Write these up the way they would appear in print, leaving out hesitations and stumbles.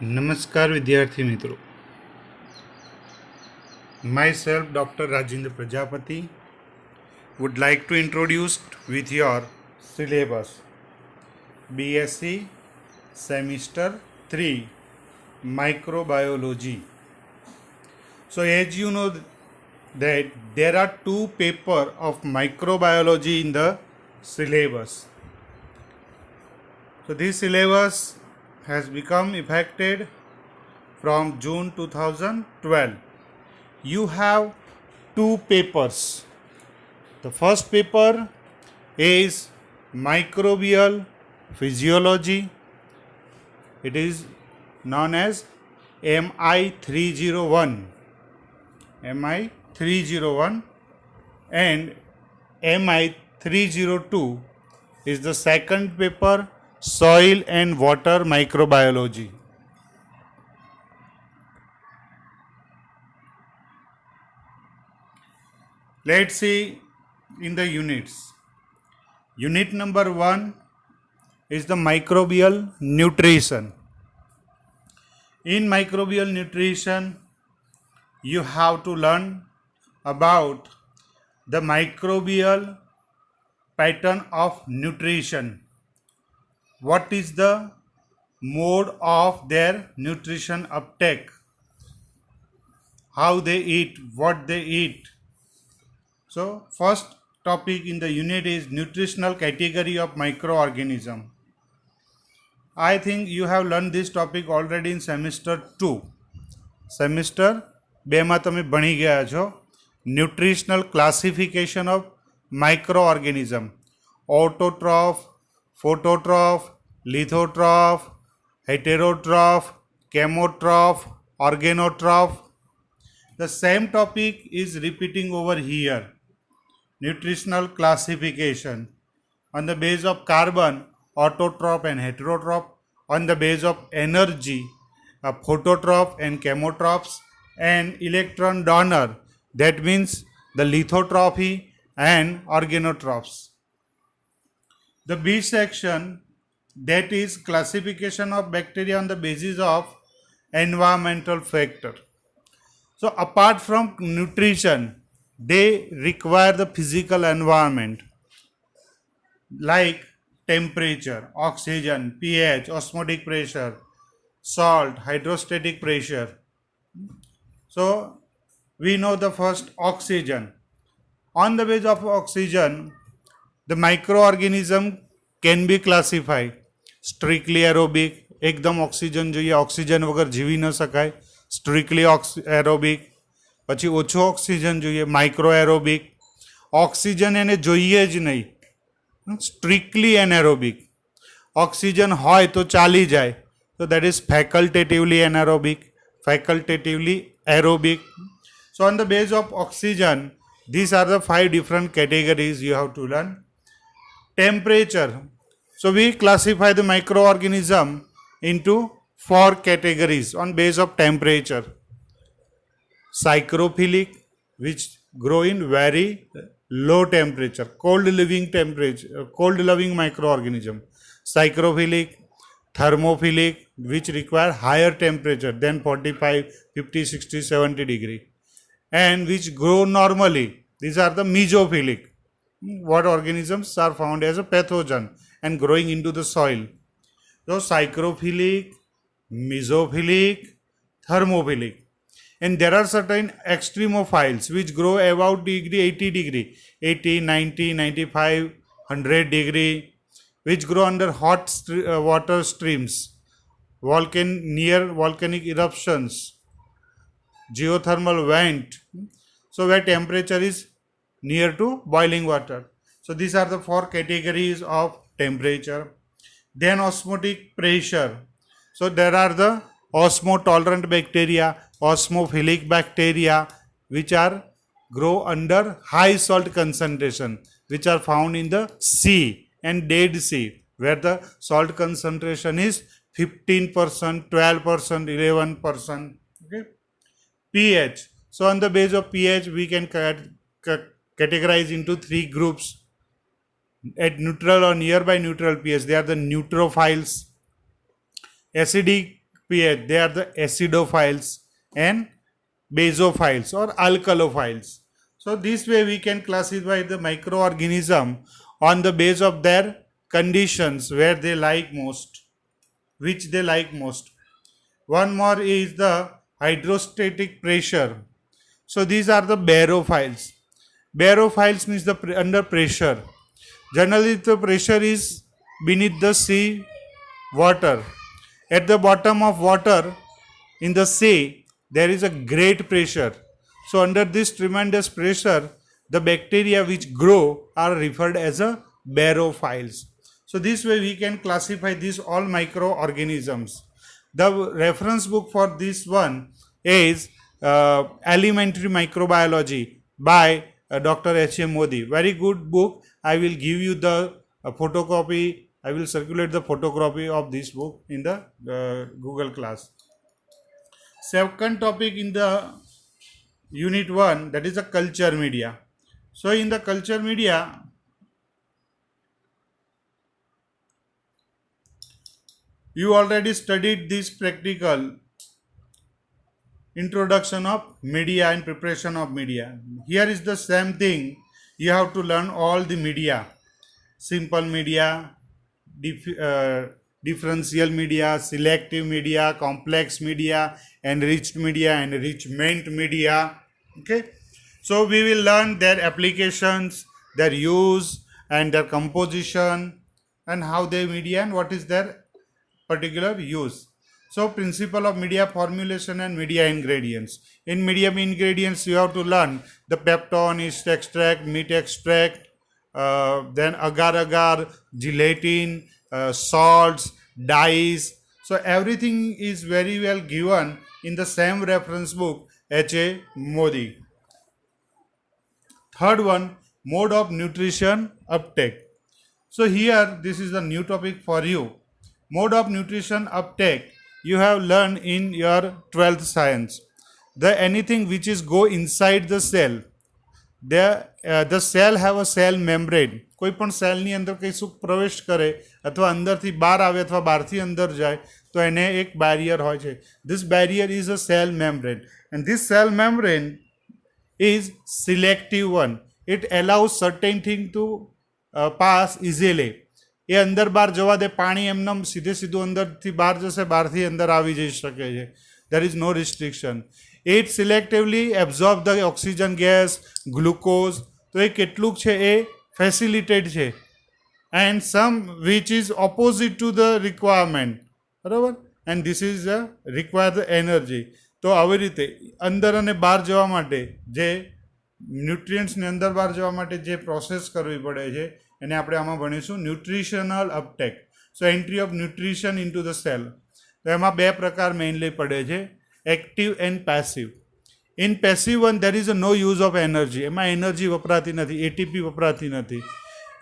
नमस्कार विद्यार्थी मित्रों, myself Dr. Rajendra Prajapati would like to introduce with your syllabus BSc Semester 3 Microbiology. So as you know that there are two papers of microbiology in the syllabus. So this syllabus has become effective from June 2012. You have two papers. The first paper is microbial physiology. It is known as MI 301. MI 301 and MI 302 is the second paper, soil and water microbiology. Let's see in the units. Unit number 1 is the microbial nutrition. In microbial nutrition, you have to learn about the microbial pattern of nutrition. What is the mode of their nutrition uptake? How they eat, what they eat. So, first topic in the unit is nutritional category of microorganism. I think you have learned this topic already in semester 2. Semester 2 માં તમે ભણી ગયા છો nutritional classification of microorganism, autotroph, phototroph, lithotroph, heterotroph, chemotroph, organotroph. The same topic is repeating over here. Nutritional classification on the base of carbon, autotroph and heterotroph, on the base of energy, phototroph and chemotrophs, and electron donor, that means the lithotrophy and organotrophs. The B section, that is classification of bacteria on the basis of environmental factor. So apart from nutrition, they require the physical environment like temperature, oxygen, pH, osmotic pressure, salt, hydrostatic pressure. So we know the first oxygen. On the base of oxygen, the microorganism can be classified strictly aerobic, એકદમ oxygen જોઈએ, oxygen વગર જીવી ન શકાય, strictly aerobic. પછી ઓછો oxygen જોઈએ, micro aerobic. Oxygen એને જોઈએ જ નહીં, સ્ટ્રિક્ટલી એનએરોબિક. ઓક્સિજન હોય તો ચાલી જાય, તો that is facultatively anaerobic, facultatively aerobic. So on the base of oxygen, these are the 5 different categories you have to learn. Temperature. So we classify the microorganism into 4 categories on base of temperature. Psychrophilic, which grow in very low temperature, cold living microorganism. Psychrophilic, thermophilic, which require higher temperature than 45, 50, 60, 70 degree, and which grow normally. These are the mesophilic. What organisms are found as a pathogen and growing into the soil. So psychrophilic, mesophilic, thermophilic. And there are certain extremophiles which grow about 80 degree, 80, 90, 95, 100 degree, which grow under hot water streams, near volcanic eruptions, geothermal vent. So where temperature is near to boiling water. So these are the 4 categories of temperature. Then osmotic pressure. So there are the osmotolerant bacteria, osmophilic bacteria, which are grow under high salt concentration, which are found in the sea and Dead Sea, where the salt concentration is 15%, 12%, 11%. Okay. pH. So on the base of pH, we can categorize into 3 groups. At neutral or nearby neutral pH, they are the neutrophiles. Acidic pH. They are the acidophiles and basophiles or alkalophiles. So this way we can classify the microorganism on the base of their conditions where they like most, which they like most. One more is the hydrostatic pressure. So these are the barophiles. Barophiles means the under pressure. Generally the pressure is beneath the sea water. At the bottom of water in the sea there is a great pressure. So under this tremendous pressure the bacteria which grow are referred as a barophiles. So this way we can classify these all microorganisms. The reference book for this one is Elementary Microbiology by Dr. H.M. Modi. Very good book. I will give you the photocopy. I will circulate the photocopy of this book in the Google class. Second topic in the unit 1, that is the culture media. So in the culture media, you already studied this practical introduction of media and preparation of media. Here is the same thing. You have to learn all the media: simple media, differential media, selective media, complex media, enriched media, enrichment media. Okay, so we will learn their applications, their use, and their composition, and how they media and what is their particular use. So principle of media formulation and media ingredients. In media ingredients you have to learn the peptone, yeast extract, meat extract, then agar-agar, gelatin, salts, dyes. So everything is very well given in the same reference book H.A. Modi. Third one, mode of nutrition uptake. So here this is the new topic for you. Mode of nutrition uptake you have learned in your 12th science. The anything which is go inside the cell. The cell have a cell membrane. કોઈ પણ સેલની અંદર કંઈ શું પ્રવેશ કરે અથવા અંદરથી બહાર આવે અથવા બહારથી અંદર જાય તો એને એક બેરિયર હોય છે. This barrier is a cell membrane and this cell membrane is selective one. It allows certain thing to pass easily. એ અંદર બહાર જવા દે, પાણી એમને સીધે સીધું અંદરથી બહાર જશે, બહારથી અંદર આવી જઈ શકે છે. There is no restriction. It selectively absorb the oxygen gas, glucose. તો એ કેટલુંક છે એ ફેસિલિટેડ છે and some which is opposite to the requirement. બરાબર, and this is require the energy. તો આવી રીતે અંદર અને બહાર જવા માટે જે ન્યુટ્રિયન્ટ્સને અંદર બહાર જવા માટે જે પ્રોસેસ કરવી પડે છે એને આપણે આમાં ભણીશું nutritional uptake. So entry of nutrition into the cell. તો એમાં બે પ્રકાર મેઇનલી પડે છે, active and passive. In passive one there is a no use of energy. એમાં એનર્જી વપરાતી નથી, એટીપી વપરાતી નથી.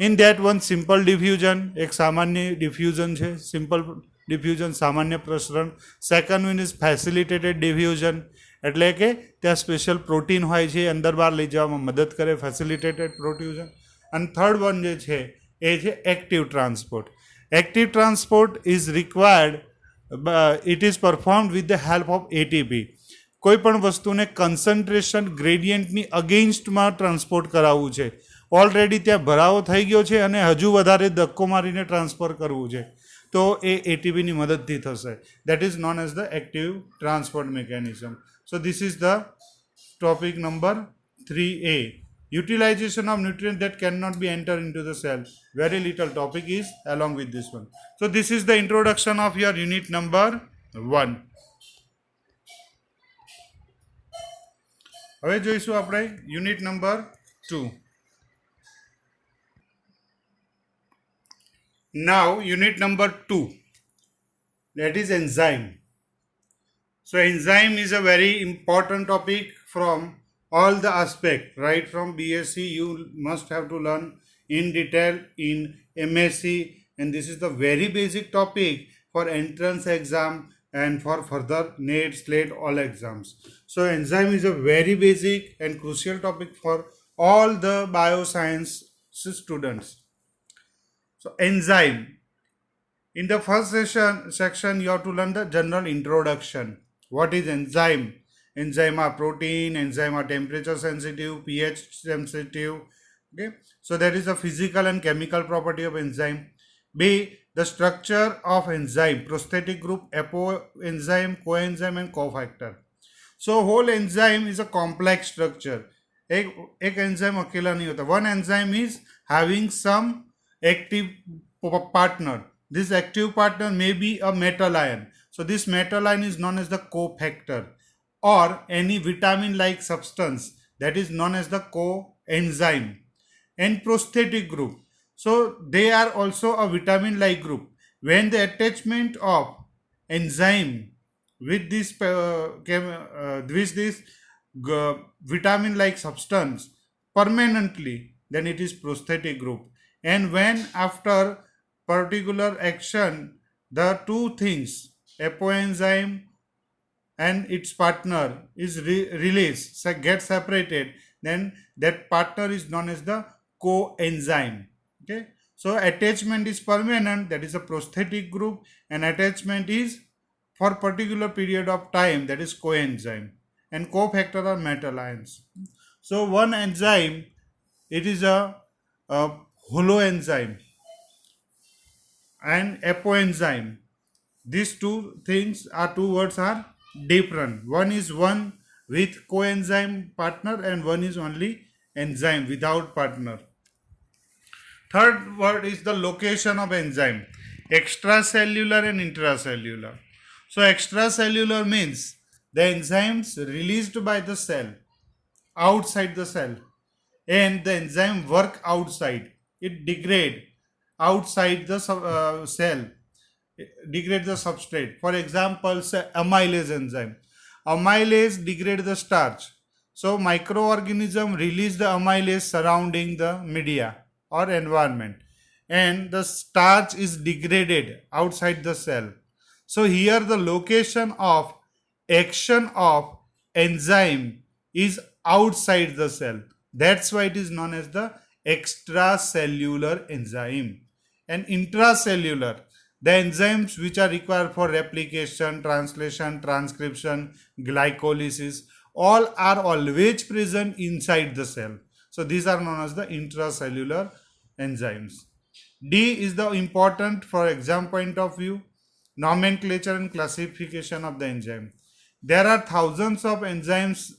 In that one simple diffusion, એક સામાન્ય ડિફ્યુઝન છે, સિમ્પલ ડિફ્યુઝન, સામાન્ય પ્રસરણ. Second one is facilitated diffusion, એટલે કે ત્યાં સ્પેશિયલ પ્રોટીન હોય છે, અંદર બહાર લઈ જવામાં મદદ કરે, ફેસિલિટેટેડ પ્રોટ્યુઝન. અને થર્ડ વન જે છે એ છે active transport. Active transport is required, it is performed with the help of ATP. કોઈ પણ વસ્તુને કન્સન્ટ્રેશન ગ્રેડિયન્ટની અગેન્સ્ટમાં ટ્રાન્સપોર્ટ કરાવવું છે. ઓલરેડી ત્યાં ભરાવો થઈ ગયો છે અને હજુ વધારે ધક્કો મારીને ટ્રાન્સફર કરવું છે, તો એ એટીપીની મદદથી થશે. That is known as the active transport mechanism. So this is the topic number 3A. Utilization of nutrients that cannot be entered into the cell. Very little topic is along with this one. So this is the introduction of your unit number 1. હવે જોઈશું આપણે unit number 2. Now unit number 2, that is enzyme. So enzyme is a very important topic from all the aspect. Right from BSc you must have to learn in detail in MSc, and this is the very basic topic for entrance exam and for further NET, SLATE, all exams. So enzyme is a very basic and crucial topic for all the bioscience students. So enzyme, In the first section, you have to learn the general introduction. What is enzyme? Enzyme are protein, enzyme are temperature sensitive, pH sensitive. Okay, so there is a physical and chemical property of enzyme. B, the structure of enzyme, prosthetic group, apoenzyme, coenzyme and cofactor. So whole enzyme is a complex structure. एक enzyme अकेला नहीं होता. One enzyme is having some active partner. This active partner may be a metal ion. So this metal ion is known as the cofactor, or any vitamin like substance that is known as the coenzyme. And prosthetic group, so they are also a vitamin like group. When the attachment of enzyme with this vitamin like substance permanently, then it is prosthetic group. And when after particular action the two things, apoenzyme and its partner is released, get separated, then that partner is known as the coenzyme. Okay, so attachment is permanent, that is a prosthetic group, and attachment is for particular period of time, that is coenzyme, and cofactor are metal ions. So one enzyme, it is a holoenzyme and apoenzyme. These two words are different. One is one with coenzyme partner and one is only enzyme without partner. Third word is the location of enzyme, extracellular and intracellular. So extracellular means the enzymes released by the cell, outside the cell, and the enzyme work outside. It degrade outside the cell, degrade the substrate. For example, say amylase enzyme. Amylase degrade the starch. So microorganism release the amylase surrounding the media or environment, and the starch is degraded outside the cell. So here the location of action of enzyme is outside the cell. That's why it is known as the extracellular enzyme. And intracellular, the enzymes which are required for replication, translation, transcription, glycolysis, all are always present inside the cell. So these are known as the intracellular enzymes. D is the important for exam point of view, nomenclature and classification of the enzyme. There are thousands of enzymes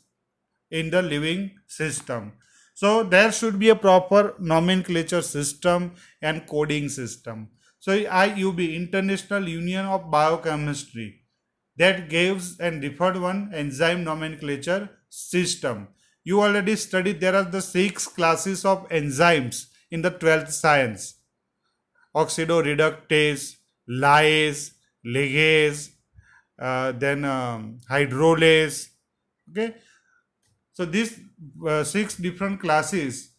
in the living system. So there should be a proper nomenclature system and coding system. So IUB, International Union of Biochemistry, that gives and referred one enzyme nomenclature system. You already studied there are the 6 classes of enzymes in the 12th science: oxidoreductase, lyase, ligase, then hydrolase. Okay, so these 6 different classes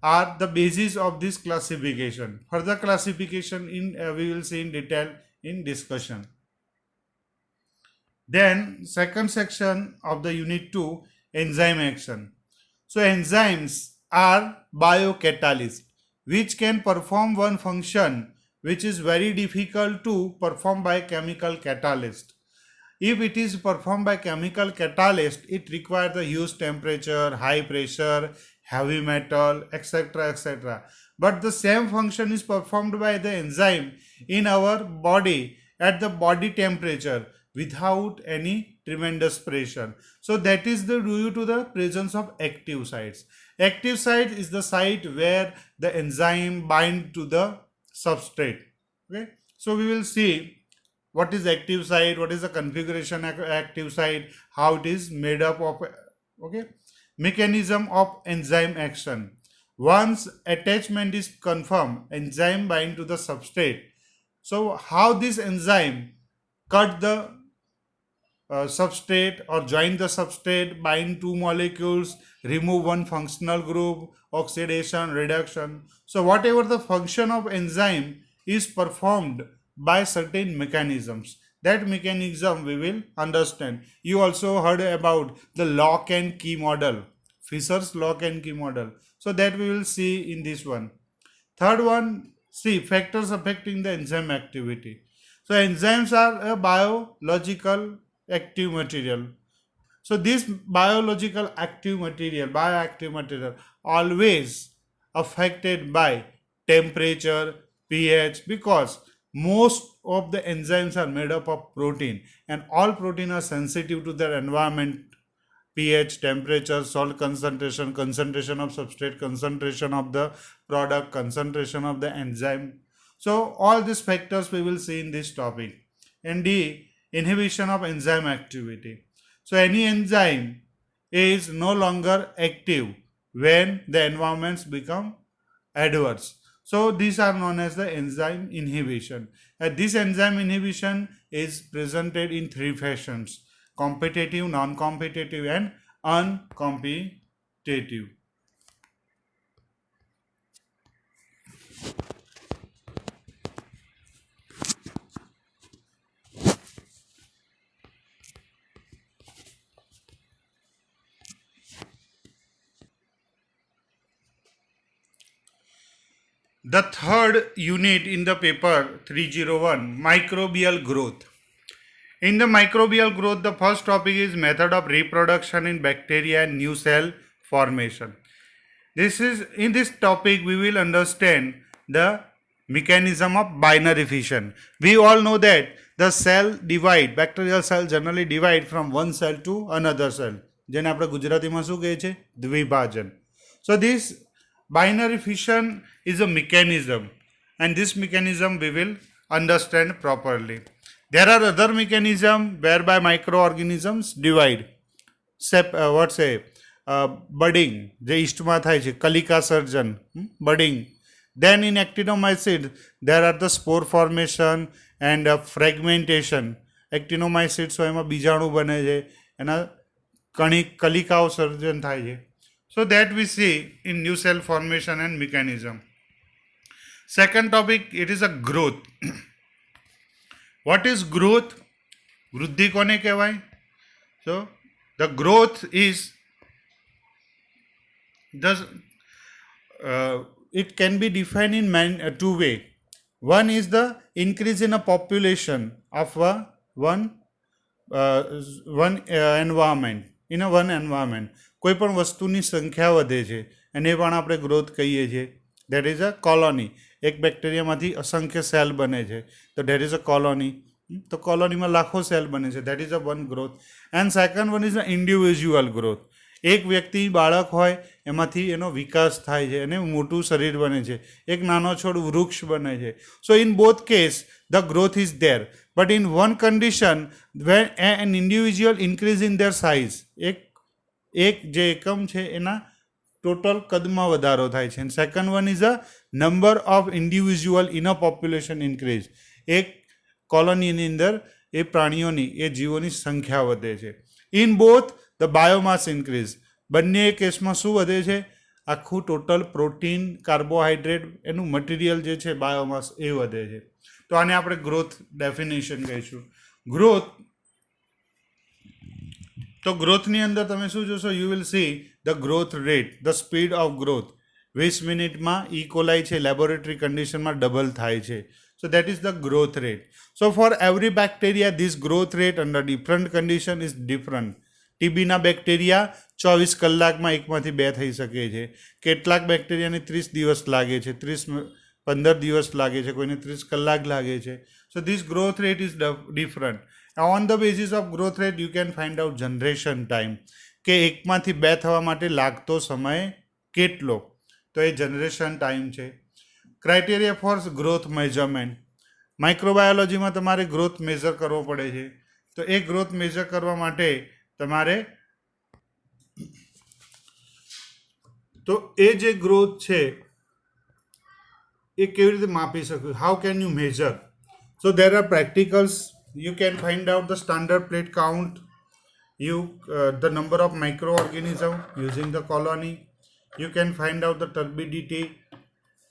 are the basis of this classification. Further classification we will see in detail in discussion. Then second section of the unit 2, enzyme action. So enzymes are biocatalysts which can perform one function which is very difficult to perform by chemical catalyst. If it is performed by chemical catalyst, it requires the huge temperature, high pressure, heavy metal, etc., etc. But the same function is performed by the enzyme in our body at the body temperature without any tremendous pressure. So that is due to the presence of active sites. Active site is the site where the enzyme bind to the substrate. Okay, so we will see what is active site, what is the configuration of active site, how it is made up of. Okay, mechanism of enzyme action. Once attachment is confirmed, enzyme bind to the substrate. So how this enzyme cut the substrate or join the substrate, bind two molecules, remove one functional group, oxidation, reduction. So whatever the function of enzyme is performed by certain mechanisms. That mechanism we will understand. You also heard about the lock and key model, Fisher's lock and key model. So that we will see in this one. Third one, see factors affecting the enzyme activity. So enzymes are a biological active material. So this bioactive material, always affected by temperature, pH, because most of the enzymes are made up of protein, and all protein are sensitive to their environment, pH, temperature, salt concentration, concentration of substrate, concentration of the product, concentration of the enzyme. So all these factors we will see in this topic. And D, inhibition of enzyme activity. So any enzyme is no longer active when the environments become adverse. So these are known as the enzyme inhibition. This enzyme inhibition is presented in three fashions: competitive, non-competitive, and uncompetitive. The third unit in the paper 301, microbial growth. In the microbial growth, the first topic is method of reproduction in bacteria and new cell formation. In this topic we will understand the mechanism of binary fission. We all know that the cell divide, bacterial cell generally divide from one cell to another cell, જેને આપણે ગુજરાતીમાં શું કહે છે? દ્વિભાજન. So this binary fission is a mechanism, and this mechanism we will understand properly. There are other mechanisms whereby microorganisms divide. Budding, જે ઈસ્ટમાં થાય છે, કલિકા સર્જન, budding. Then in actinomycetes there are the spore formation and fragmentation. Actinomycetes હોય એમાં બીજાણુ બને છે, એના કલિકાઓ સર્જન થાય છે. So that we see in new cell formation and mechanism. Second topic, it is a growth. What is growth? વૃદ્ધિ કોને કહેવાય? So the growth is it can be defined in two ways. One is the increase in a population of environment. In a one environment, કોઈ પણ વસ્તુની સંખ્યા વધે છે, એને પણ આપણે ગ્રોથ કહીએ છીએ. That is a colony. એક બેક્ટેરિયામાંથી અસંખ્ય સેલ બને છે, તો દેટ ઇઝ અ કોલોની. તો કોલોનીમાં લાખો સેલ બને છે, that is a one growth. And second one is a individual growth. એક વ્યક્તિ બાળક હોય, એમાંથી એનો વિકાસ થાય છે અને મોટું શરીર બને છે. એક નાનો છોડ વૃક્ષ બને છે. So in both case the growth is there, but in one condition when an individual increase in their size, એક જે એકમ છે એના ટોટલ કદમાં વધારો થાય છે. And second one is a number of individual in a population increase. એક કોલોનીની અંદર એ પ્રાણીઓની, એ જીવોની સંખ્યા વધે છે. In both the biomass increase. બંને કેસમાં શું વધે છે? આખું ટોટલ પ્રોટીન, કાર્બોહાઈડ્રેટ, એનું મટીરિયલ જે છે બાયોમાસ, એ વધે છે. તો આને આપણે ગ્રોથ ડેફિનેશન કહીશું. ગ્રોથ, તો ગ્રોથની અંદર તમે શું જોશો? You will see the growth rate, the speed of growth. 20 મિનિટમાં ઇકોલાઈ છે, લેબોરેટરી કન્ડિશનમાં ડબલ થાય છે. So that is the growth rate. So for every bacteria, this growth rate under different condition is different. ટીબીના bacteria 24 કલાકમાં એકમાંથી બે થઈ શકે છે. કેટલાક બેક્ટેરિયાને 30 દિવસ લાગે છે, 15 દિવસ લાગે છે, કોઈને 30 કલાક લાગે છે. So this growth rate is different. Now on the basis of growth rate you can find out generation time, કે એકમાંથી બે થવા માટે લાગતો સમય કેટલો, તો એ જનરેશન ટાઈમ છે. Criteria for growth measurement. માઇક્રોબાયોલોજીમાં તમારે ગ્રોથ મેજર કરવો પડે છે. તો એ ગ્રોથ મેજર કરવા માટે તમારે, તો એ જે ગ્રોથ છે એ કેવી રીતે માપી શકો? How can you major? So there are practicals. You can find out the standard plate count, the number of microorganisms using the colony. You can find out the turbidity.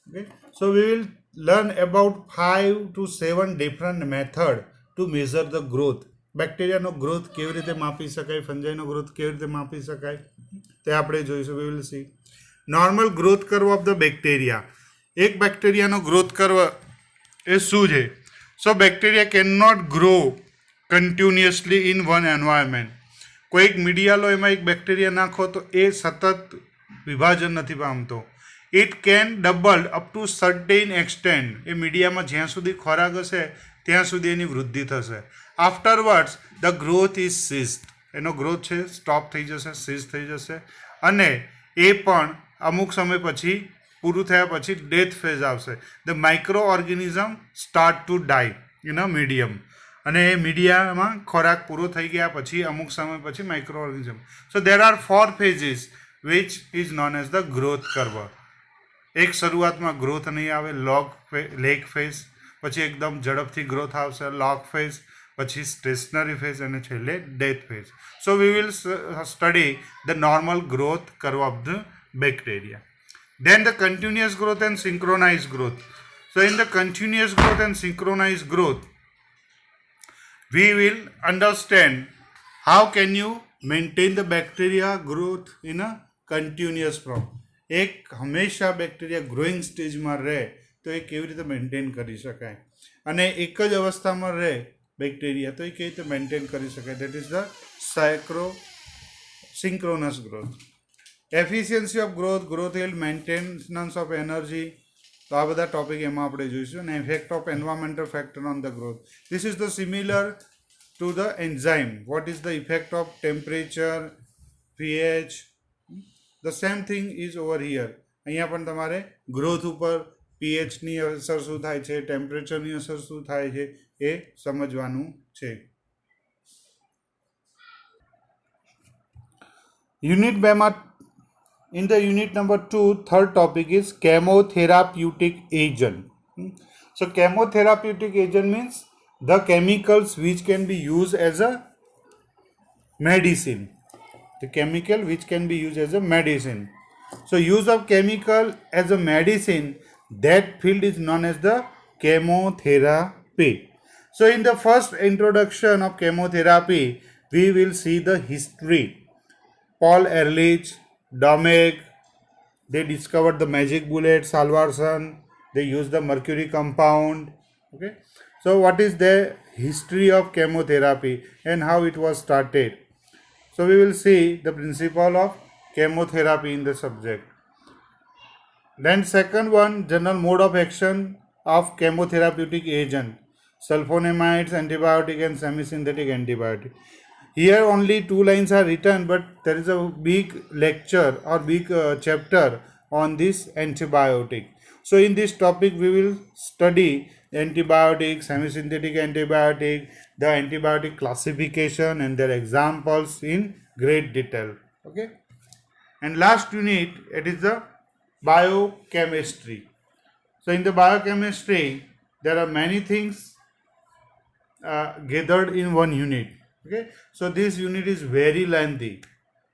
Okay, so we will learn about 5 to 7 different methods to measure the growth. બેક્ટેરિયાનો growth કેવી રીતે માપી શકાય, ફંજાઈનો growth કેવી રીતે માપી શકાય, તે આપણે જોઈશું. We will see normal growth curve of the bacteria. એક બેક્ટેરિયાનો ગ્રોથ કર્વ એ શું છે? So bacteria cannot grow continuously in one environment. કોઈ એક મીડિયા લો એમાં એક બેક્ટેરિયા નાખો તો એ સતત વિભાજન નથી પામતો. It can double up to certain extend. એ મીડિયામાં જ્યાં સુધી ખોરાક હશે ત્યાં સુધી એની વૃદ્ધિ થશે. Afterwards the growth is ceased. એનો ગ્રોથ છે સ્ટોપ થઈ જશે, સીઝ થઈ જશે, અને એ પણ અમુક સમય પછી પૂરું થયા પછી ડેથ ફેઝ આવશે. The micro organism start to die in a medium. અને એ મીડિયામાં ખોરાક પૂરો થઈ ગયા પછી અમુક સમય પછી micro organism. So there are 4 phases which is known as the growth curve. એક શરૂઆતમાં ગ્રોથ નહીં આવે, લેગ ફેઝ, પછી એકદમ ઝડપથી ગ્રોથ આવશે લોગ ફેઝ, પછી સ્ટેશનરી ફેઝ, અને છેલ્લે death phase. So we will study the normal growth curve of the bacteria. Then the continuous growth and synchronized growth. So in the continuous growth and synchronized growth, we will understand how can you maintain the bacteria growth in a continuous form. એક હંમેશા bacteria growing સ્ટેજમાં રહે તો એ કેવી રીતે maintain કરી શકાય, અને એક જ અવસ્થામાં રહે બેક્ટેરિયા તો એ કેવી રીતે મેન્ટેન કરી શકાય. That is the synchronous growth. Efficiency of growth, growth health, maintenance of energy, તો આ બધા ટોપિક એમાં આપણે જોઈશું. અને effect of environmental factor on the growth. This is the similar to the enzyme. What is the effect of temperature, pH, the same thing is over here. અહીંયા પણ તમારે ગ્રોથ ઉપર પીએચની અસર શું થાય છે, ટેમ્પરેચરની અસર શું થાય છે એ સમજવાનું છે. યુનિટ 2માં in the unit number 2, third topic is chemotherapeutic agent. So chemotherapeutic agent means the chemicals which can be used as a medicine. The chemical which can be used as a medicine. So use of chemical as a medicine, that field is known as the chemotherapy. So in the first introduction of chemotherapy, we will see the history. Paul Ehrlich, Domecq, they discovered the magic bullet. Salvarsan, they used the mercury compound. Okay, so what is the history of chemotherapy and how it was started? So we will see the principle of chemotherapy in the subject. Then second one, general mode of action of chemotherapeutic agent: sulfonamides, antibiotic, and semisynthetic antibiotic. Here only 2 lines are written, but there is a big lecture or big chapter on this antibiotic. So in this topic we will study antibiotic, semisynthetic antibiotic, the antibiotic classification and their examples in great detail. Okay, and last unit, it is the biochemistry. So in the biochemistry there are many things gathered in one unit. Okay, so this unit is very lengthy.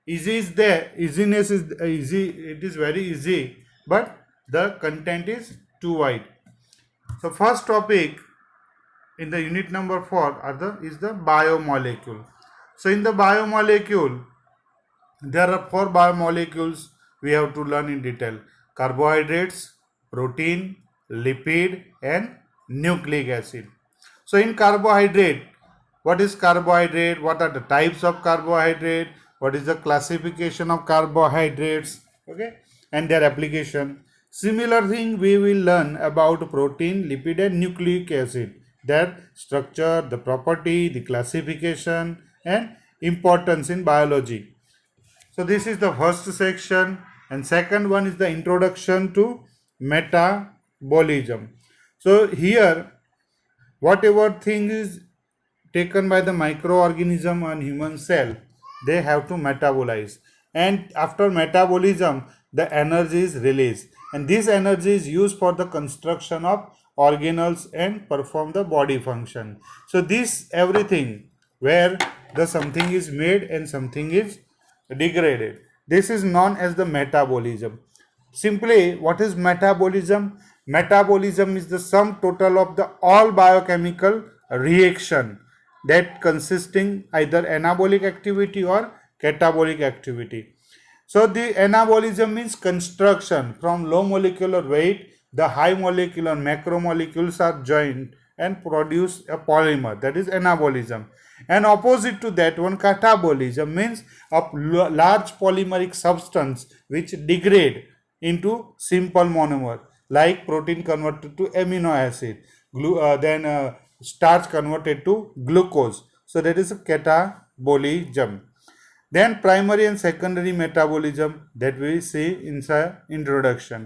Easy is there, easiness is easy, it is very easy, but the content is too wide. So first topic in the unit number 4 is the biomolecule. So in the biomolecule, there are 4 biomolecules we have to learn in detail: carbohydrates, protein, lipid, and nucleic acid. So in carbohydrate, what is carbohydrate? What are the types of carbohydrate? What is the classification of carbohydrates? Okay, and their application. Similar thing we will learn about protein, lipid, and nucleic acid. Their structure, the property, the classification, and importance in biology. So this is the first section, and second one is the introduction to metabolism. So here, whatever thing is taken by the microorganism and human cell, they have to metabolize, and after metabolism the energy is released, and this energy is used for the construction of organelles and perform the body function. So this everything where the something is made and something is degraded, this is known as the metabolism. Simply, what is metabolism? Metabolism is the sum total of the all biochemical reaction that consisting either anabolic activity or catabolic activity. So the anabolism means construction from low molecular weight, the high molecular macromolecules are joined and produce a polymer, that is anabolism. And opposite to that one, catabolism means a large polymeric substance which degrade into simple monomer, like protein converted to amino acid, then starch converted to glucose. So that is a catabolism. Then primary and secondary metabolism, that we see in the introduction.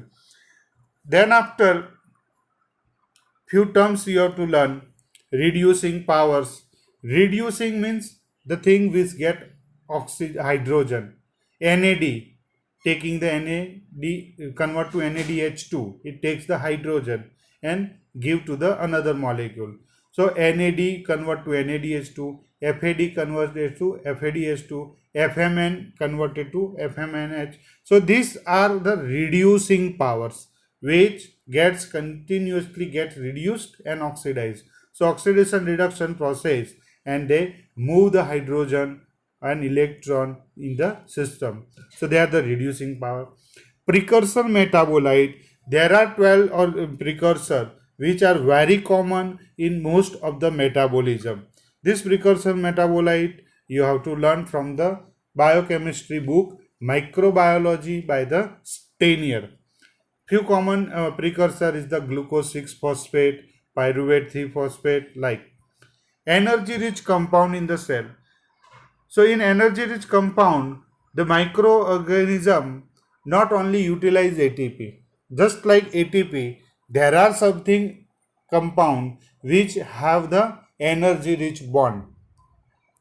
Then after few terms you have to learn. Reducing powers. Reducing means the thing which get hydrogen. NAD, taking the NAD, convert to NADH2. It takes the hydrogen and give to the another molecule. So NAD convert to NADH2, FAD converted to FADH2, FMN converted to FMNH. So these are the reducing powers which continuously gets reduced and oxidized. So oxidation reduction process, and they move the hydrogen and electron in the system. So they are the reducing power. Precursor metabolite, there are 12 or precursor which are very common in most of the metabolism. This precursor metabolite you have to learn from the biochemistry book Microbiology by the Steiner. Few common precursor is the glucose 6-phosphate, pyruvate 3-phosphate, like. Energy rich compound in the cell. So in energy rich compound, the microorganism not only utilize ATP. Just like ATP, there are something compound which have the energy rich bond.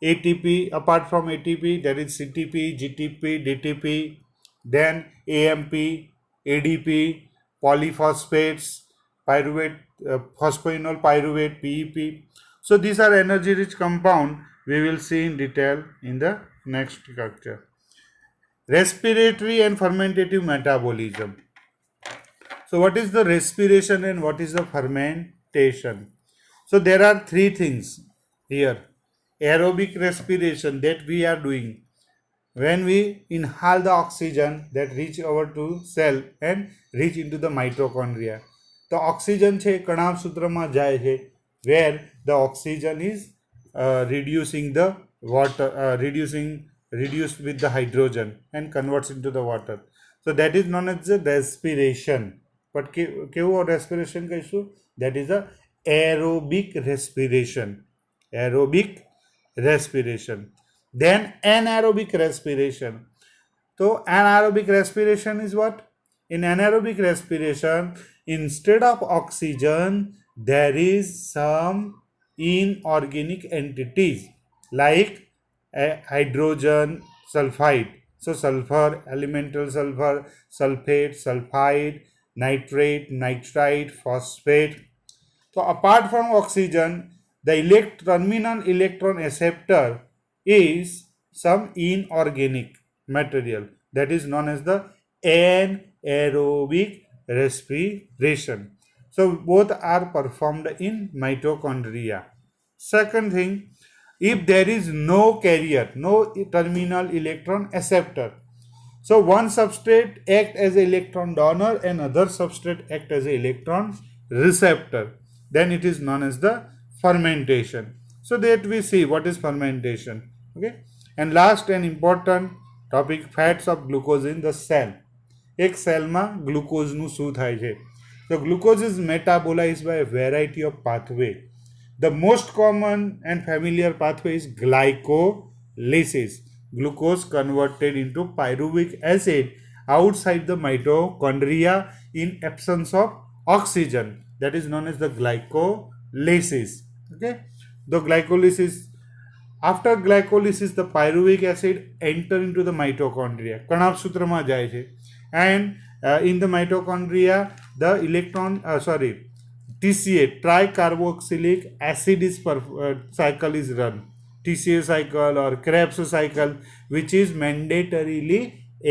ATP, apart from ATP, there is CTP, GTP, DTP, then AMP, ADP, polyphosphates, pyruvate, phosphoenol pyruvate, PEP. So these are energy rich compound we will see in detail in the next lecture. Respiratory and fermentative metabolism. So what is the respiration and what is the fermentation? So there are three things here. Aerobic respiration that we are doing when we inhale the oxygen that reach over to cell and reach into the mitochondria. The oxygen છે કણાભ સૂત્રમાં જાય છે, where the oxygen is reducing the water, reduced with the hydrogen and converts into the water. So that is known as the respiration. But કેવો respiration કહીશું? That is the aerobic respiration. Aerobic respiration. Then anaerobic respiration. So anaerobic respiration is what? In anaerobic respiration, instead of oxygen, there is some inorganic entities like hydrogen sulfide. So sulfur, elemental sulfur, sulfate, sulfide, nitrate, nitrite, phosphate. So apart from oxygen, the terminal electron acceptor is some inorganic material that is known as the anaerobic respiration. So both are performed in mitochondria. Second thing, if there is no carrier, no terminal electron acceptor, so one substrate act as an electron donor and other substrate act as an electron receptor, then it is known as the fermentation. So that we see what is fermentation. Okay. And last and important topic, fats of glucose in the cell. એક સેલમાં ગ્લુકોઝનું શું થાય છે? So glucose is metabolized by a variety of pathway. The most common and familiar pathway is glycolysis. Glucose converted into pyruvic acid outside the mitochondria in absence of oxygen. That is known as the glycolysis. Okay. The glycolysis, after glycolysis, the pyruvic acid enter into the mitochondria. કણાભ સૂત્રમાં જાય છે. And in the mitochondria, the TCA, tricarboxylic acid cycle is run. TCA cycle or Krebs cycle, which is mandatorily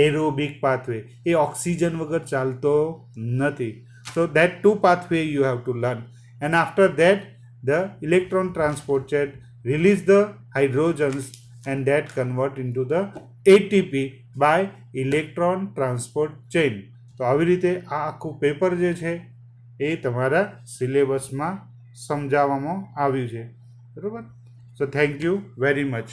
aerobic pathway. A oxygen વગર ચાલતો નથી. So that two pathway you have to learn. And after that, the electron transport chain release the hydrogens and that convert into the ATP by electron transport chain. તો આવી રીતે આ આખું paper જે છે એ તમારા સિલેબસમાં સમજાવવામાં આવ્યું છે. બરાબર. So thank you very much.